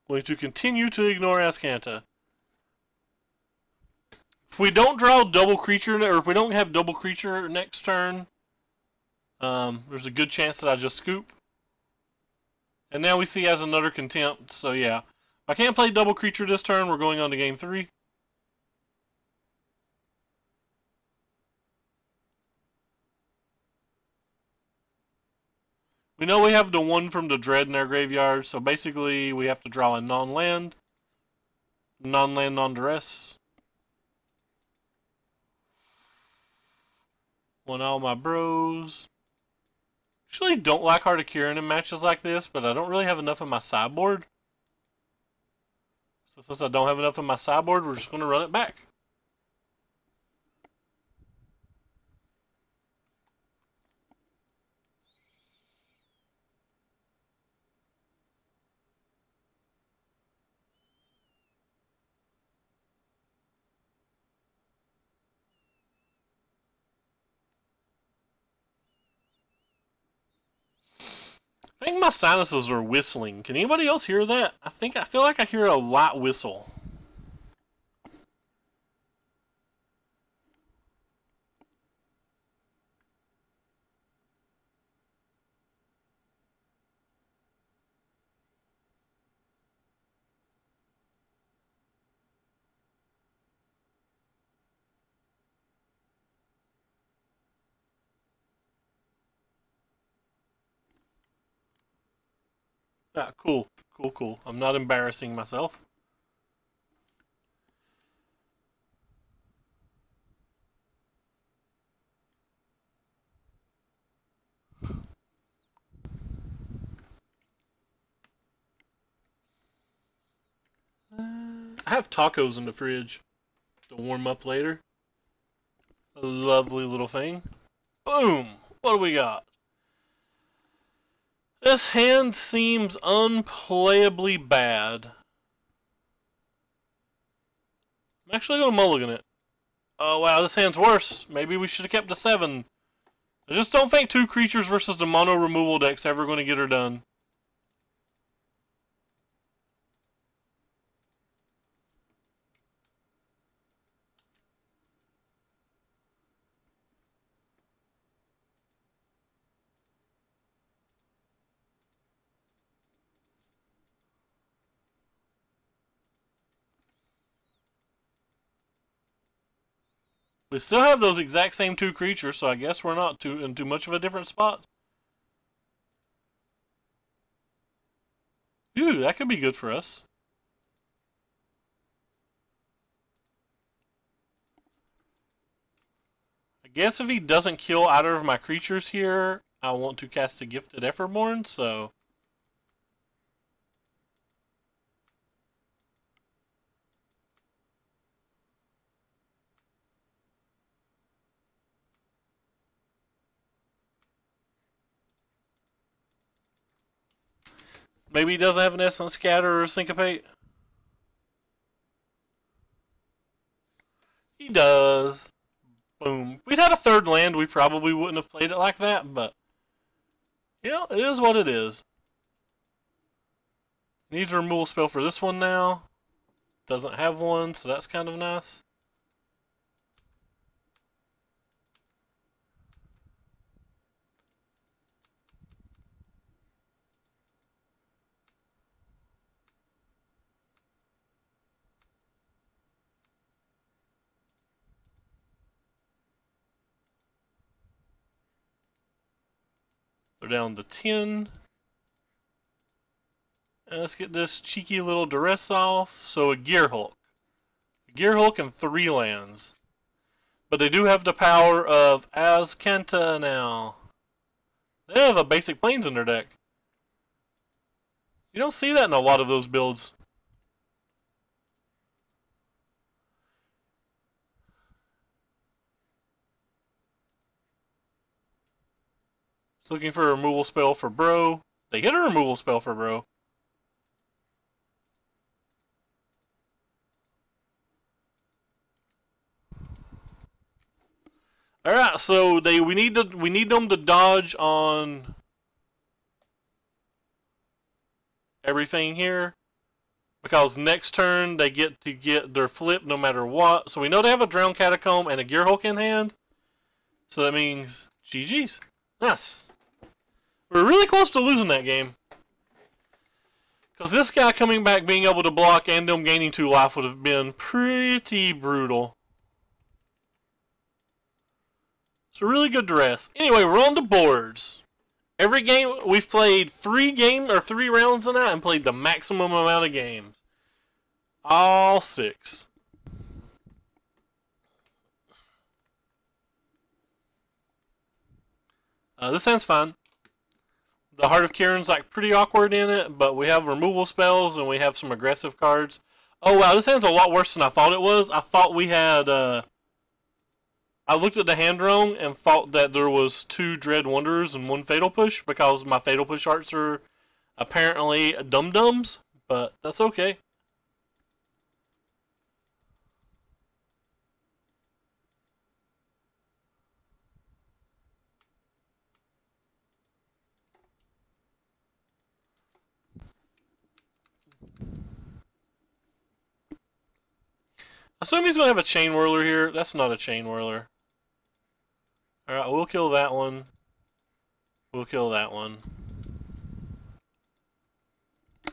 Going to continue to ignore Azcanta. If we don't draw double creature, or if we don't have double creature next turn, there's a good chance that I just scoop. And now we see he has another contempt, so yeah. If I can't play double creature this turn, we're going on to game 3. We know we have the 1 from the Dread in our graveyard, so basically we have to draw a non-land. Non-land, non-duress. Want all my bros. Actually don't like Heart of Kieran in matches like this, but I don't really have enough in my sideboard. So since I don't have enough in my sideboard, we're just going to run it back. I think my sinuses are whistling. Can anybody else hear that? I feel like I hear a light whistle. Ah, cool. Cool, cool. I'm not embarrassing myself. I have tacos in the fridge to warm up later. A lovely little thing. Boom! What do we got? This hand seems unplayably bad. I'm actually going to mulligan it. Oh wow, this hand's worse. Maybe we should have kept the 7. I just don't think 2 creatures versus the mono removal deck's ever going to get her done. We still have those exact same 2 creatures, so I guess we're not in too much of a different spot. Ooh, that could be good for us. I guess if he doesn't kill either of my creatures here, I want to cast a Gifted Everborn, so... Maybe he doesn't have an Essence Scatter or a Syncopate. He does. Boom. If we'd had a 3rd land, we probably wouldn't have played it like that, but... Yeah, it is what it is. Needs a removal spell for this one now. Doesn't have one, so that's kind of nice. Go down to 10. And let's get this cheeky little duress off. So a Gear Hulk. A Gear Hulk and 3 lands. But they do have the power of Azcanta now. They have a basic plains in their deck. You don't see that in a lot of those builds. It's looking for a removal spell for Bro. They get a removal spell for Bro. Alright, so we need them to dodge on everything here. Because next turn they get to get their flip no matter what. So we know they have a Drowned Catacomb and a Gear Hulk in hand. So that means GG's. Nice. We're really close to losing that game. Because this guy coming back being able to block and them gaining 2 life would have been pretty brutal. It's a really good dress. Anyway, we're on the boards. Every game, we've played 3 rounds tonight and played the maximum amount of games. All 6. This hand's fine. The Heart of Kiran's like pretty awkward in it, but we have removal spells and we have some aggressive cards. Oh wow, this hand's a lot worse than I thought it was. I thought we had, I looked at the hand wrong and thought that there was 2 Dread Wanderers and 1 Fatal Push because my Fatal Push arts are apparently dum-dums, but that's okay. Assume he's going to have a Chain Whirler here. That's not a Chain Whirler. Alright, we'll kill that one. We'll kill that one. I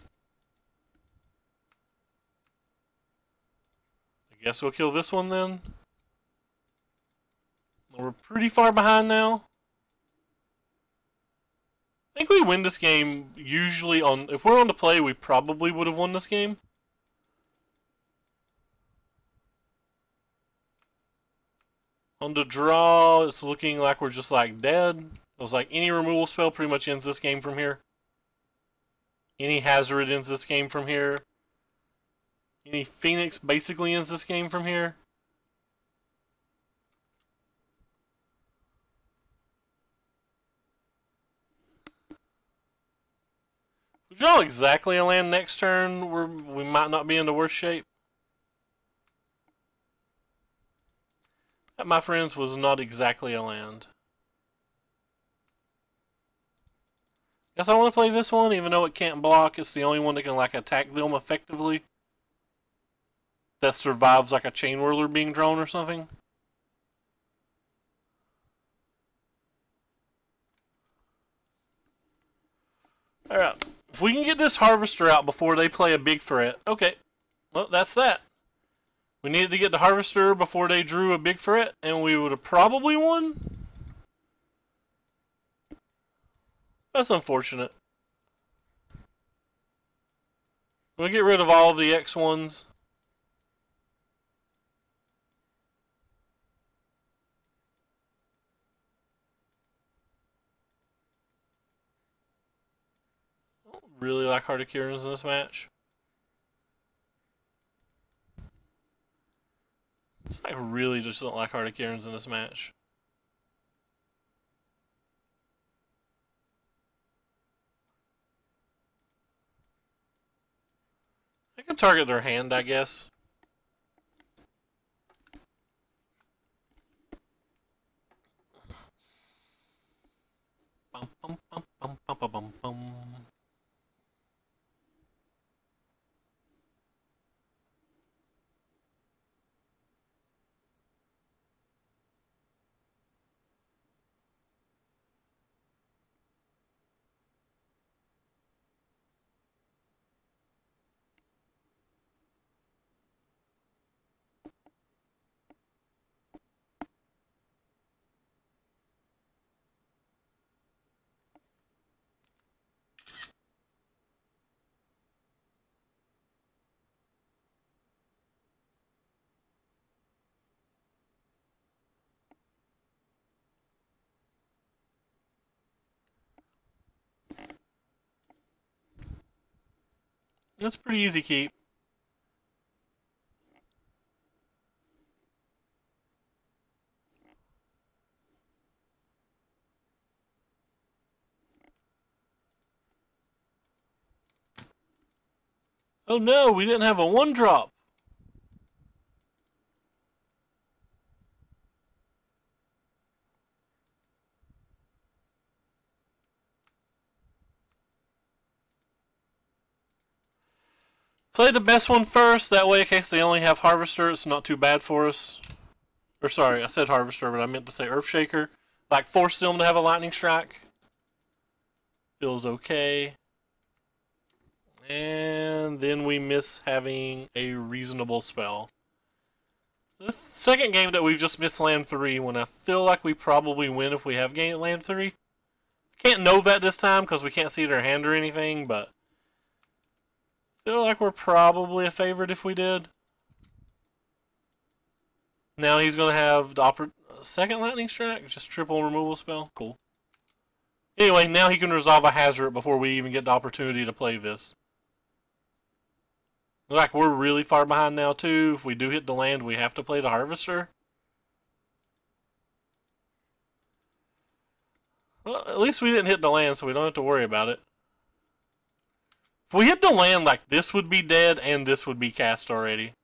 guess we'll kill this one then. We're pretty far behind now. I think we win this game usually on... If we're on the play, we probably would have won this game. On the draw, it's looking like we're just like dead. It was like any removal spell pretty much ends this game from here. Any Hazard ends this game from here. Any Phoenix basically ends this game from here. If we draw exactly a land next turn, we might not be in the worst shape. That, my friends, was not exactly a land. Guess I want to play this one, even though it can't block. It's the only one that can like attack them effectively. That survives like a Chain Whirler being drawn or something. Alright. If we can get this Harvester out before they play a big threat. Okay. Well, that's that. We needed to get the Harvester before they drew a big threat, and we would have probably won. That's unfortunate. We'll get rid of all of the X ones. I don't really like Heart of Kiran's in this match. I really just don't like Heart of Kiran's in this match. I can target their hand, I guess. Bum, bum, bum, bum, bum, bum, bum, bum. That's pretty easy keep. Oh no, we didn't have a 1-drop. Play the best one first, that way in case they only have Harvester, it's not too bad for us. Or sorry, I said Harvester, but I meant to say Earthshaker. Like, force them to have a Lightning Strike. Feels okay. And then we miss having a reasonable spell. The second game that we've just missed land 3 when I feel like we probably win if we have game land 3. Can't know that this time because we can't see their hand or anything, but feel like we're probably a favorite if we did. Now he's going to have the second Lightning Strike, just triple removal spell. Cool. Anyway, now he can resolve a hazard before we even get the opportunity to play this. Like, we're really far behind now, too. If we do hit the land, we have to play the Harvester. Well, at least we didn't hit the land, so we don't have to worry about it. If we hit the land, like, this would be dead, and this would be cast already.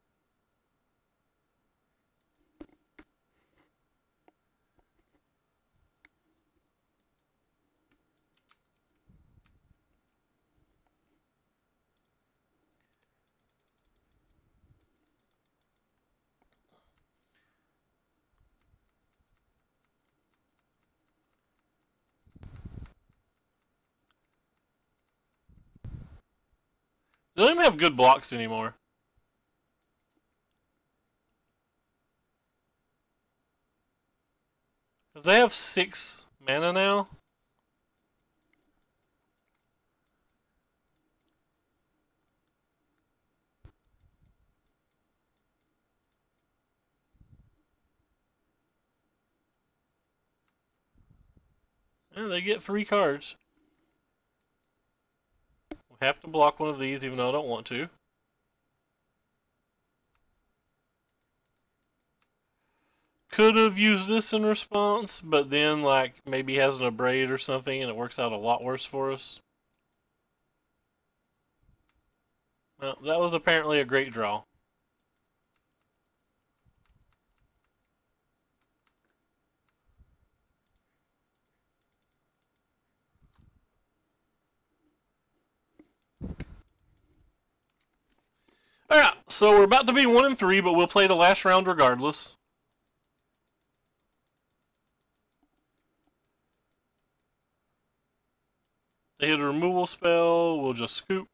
They don't even have good blocks anymore. Because they have 6 mana now. And they get 3 cards. We have to block one of these even though I don't want to. Could have used this in response, but then like maybe he has an Abrade or something and it works out a lot worse for us. Well, that was apparently a great draw. Alright, so we're about to be 1-3, but we'll play the last round regardless. They hit a removal spell, we'll just scoop.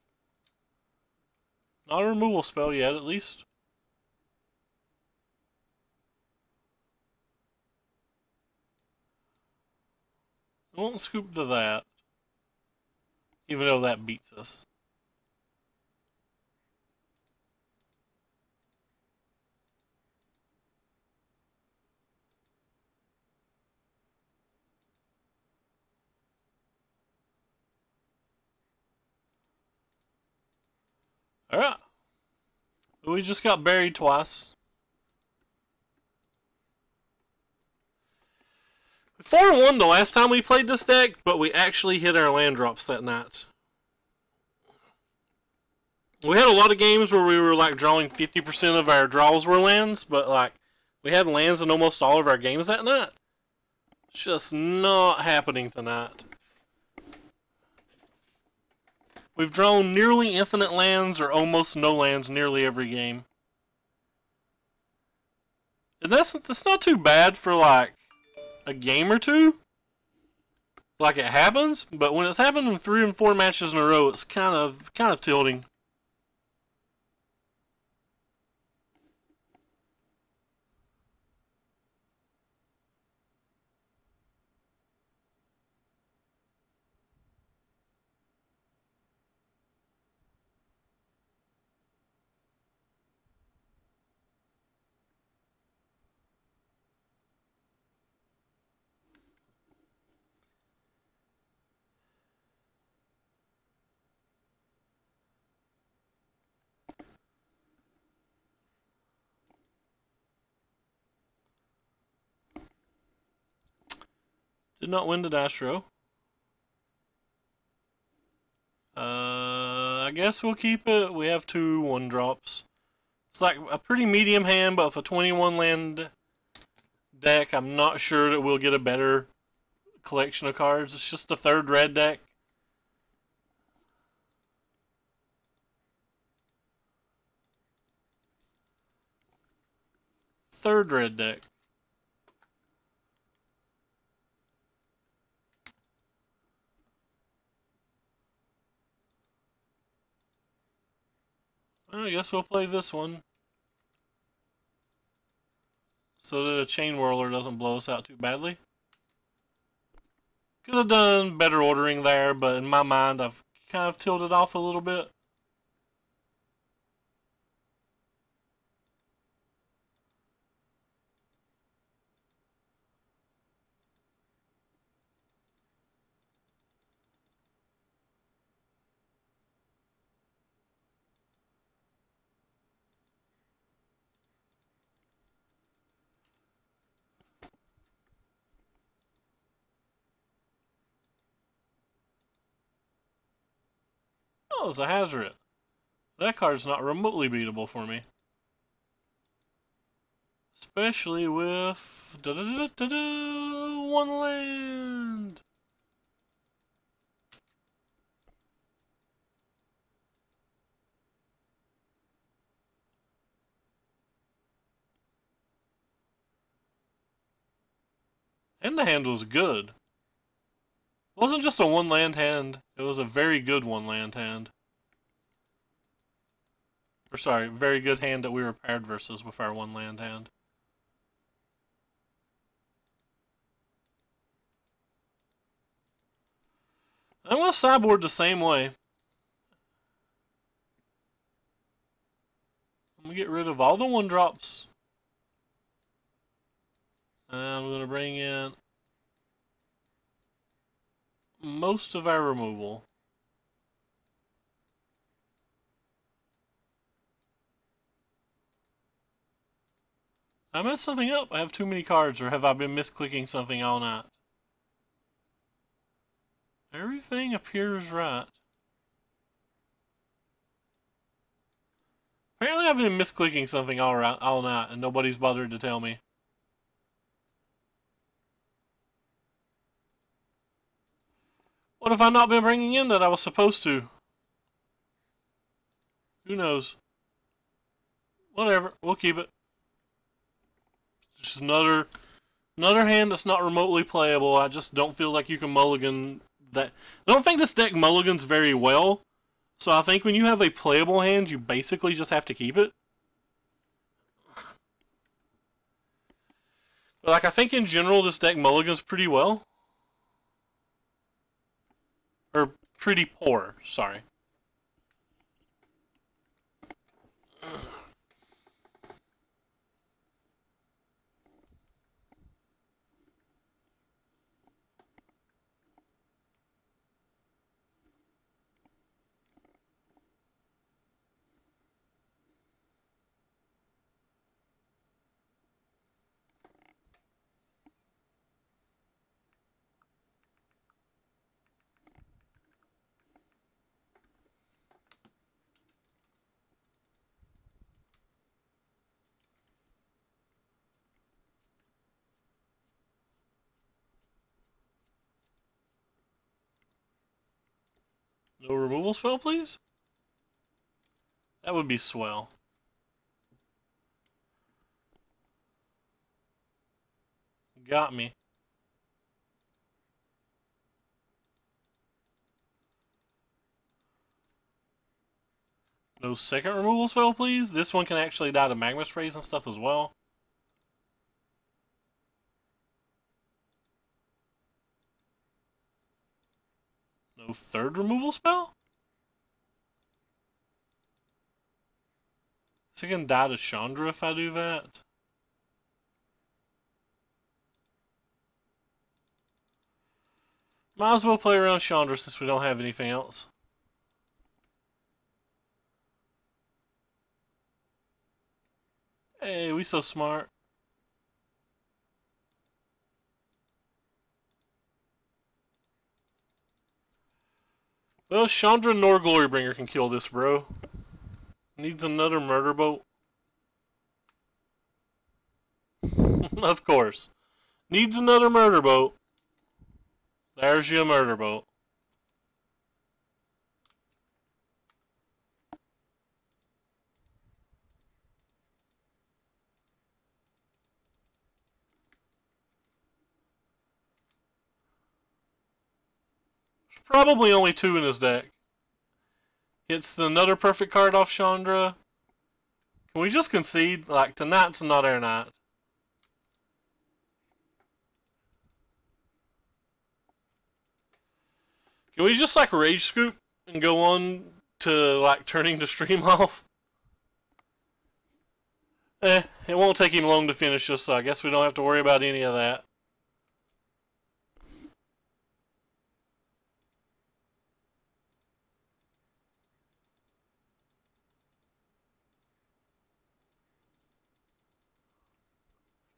Not a removal spell yet, at least. I won't scoop to that. Even though that beats us. Alright. We just got buried twice. 4-1 the last time we played this deck, but we actually hit our land drops that night. We had a lot of games where we were like drawing 50% of our draws were lands, but like we had lands in almost all of our games that night. It's just not happening tonight. We've drawn nearly infinite lands or almost no lands nearly every game. And that's not too bad for like a game or two. Like it happens, but when it's happened in 3 and 4 matches in a row, it's kind of tilting. Did not win the Dastro. I guess we'll keep it. We have 2 1-drops. It's like a pretty medium hand, but with a 21 land deck, I'm not sure that we'll get a better collection of cards. It's just the 3rd red deck. Third red deck. I guess we'll play this one, so that a chain whirler doesn't blow us out too badly. Could have done better ordering there, but in my mind I've kind of tilted off a little bit. Oh, it's a Hazard. That card's not remotely beatable for me. Especially with 1 land. And the hand was good. It wasn't just a 1 land hand, it was a very good 1 land hand. Or sorry, very good hand that we were paired versus with our 1 land hand. I'm going to sideboard the same way. I'm going to get rid of all the 1-drops. And I'm going to bring in most of our removal. I messed something up. I have too many cards, or have I been misclicking something all night? Everything appears right. Apparently I've been misclicking something all night, and nobody's bothered to tell me. What have I not been bringing in that I was supposed to? Who knows? Whatever, we'll keep it. Just another hand that's not remotely playable. I just don't feel like you can mulligan that. I don't think this deck mulligans very well. So I think when you have a playable hand, you basically just have to keep it. But like, I think in general this deck mulligans pretty well. Or pretty poor, sorry. No removal spell, please? That would be swell. Got me. No second removal spell, please? This one can actually die to magma sprays and stuff as well. No third removal spell? So you can die to Chandra if I do that. Might as well play around Chandra since we don't have anything else. Hey, we so smart. Well, Chandra nor Glorybringer can kill this, bro. Needs another murder boat. Of course. Needs another murder boat. There's your murder boat. There's probably only 2 in his deck. Hits another perfect card off Chandra. Can we just concede? Like, tonight's not our night. Can we just, like, rage scoop and go on to, like, turning the stream off? It won't take him long to finish us, so I guess we don't have to worry about any of that.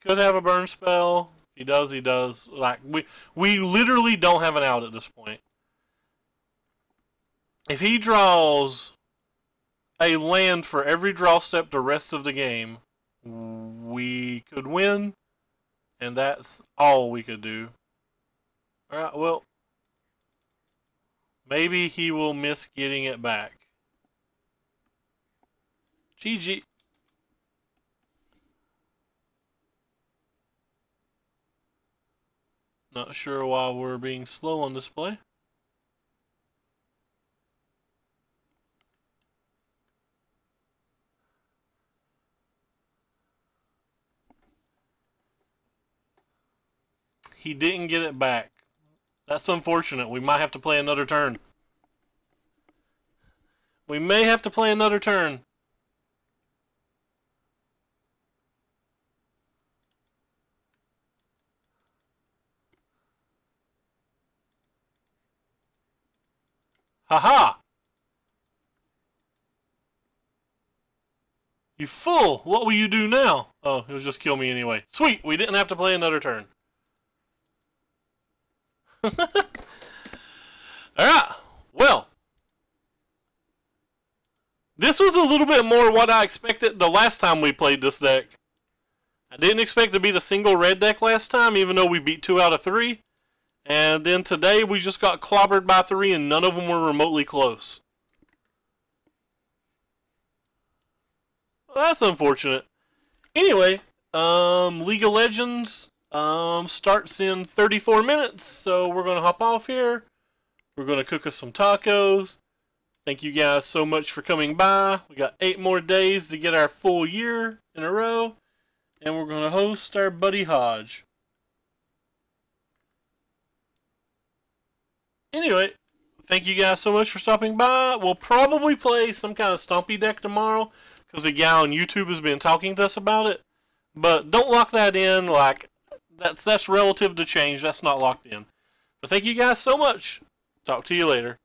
Could have a burn spell. If he does, he does. Like, we literally don't have an out at this point. If he draws a land for every draw step the rest of the game, we could win, and that's all we could do. Alright, well, maybe he will miss getting it back. GG. Not sure why we're being slow on display. He didn't get it back. That's unfortunate. We might have to play another turn. We may have to play another turn. Haha! You fool! What will you do now? Oh, he'll just kill me anyway. Sweet! We didn't have to play another turn. Alright, well. This was a little bit more what I expected the last time we played this deck. I didn't expect to beat a single red deck last time, even though we beat 2 out of 3. And then today we just got clobbered by 3 and none of them were remotely close. Well, that's unfortunate. Anyway, League of Legends starts in 34 minutes, so we're going to hop off here. We're going to cook us some tacos. Thank you guys so much for coming by. We got 8 more days to get our full year in a row. And we're going to host our buddy Hodge. Anyway, thank you guys so much for stopping by. We'll probably play some kind of Stompy deck tomorrow, because a guy on YouTube has been talking to us about it. But don't lock that in. Like, that's relative to change. That's not locked in. But thank you guys so much. Talk to you later.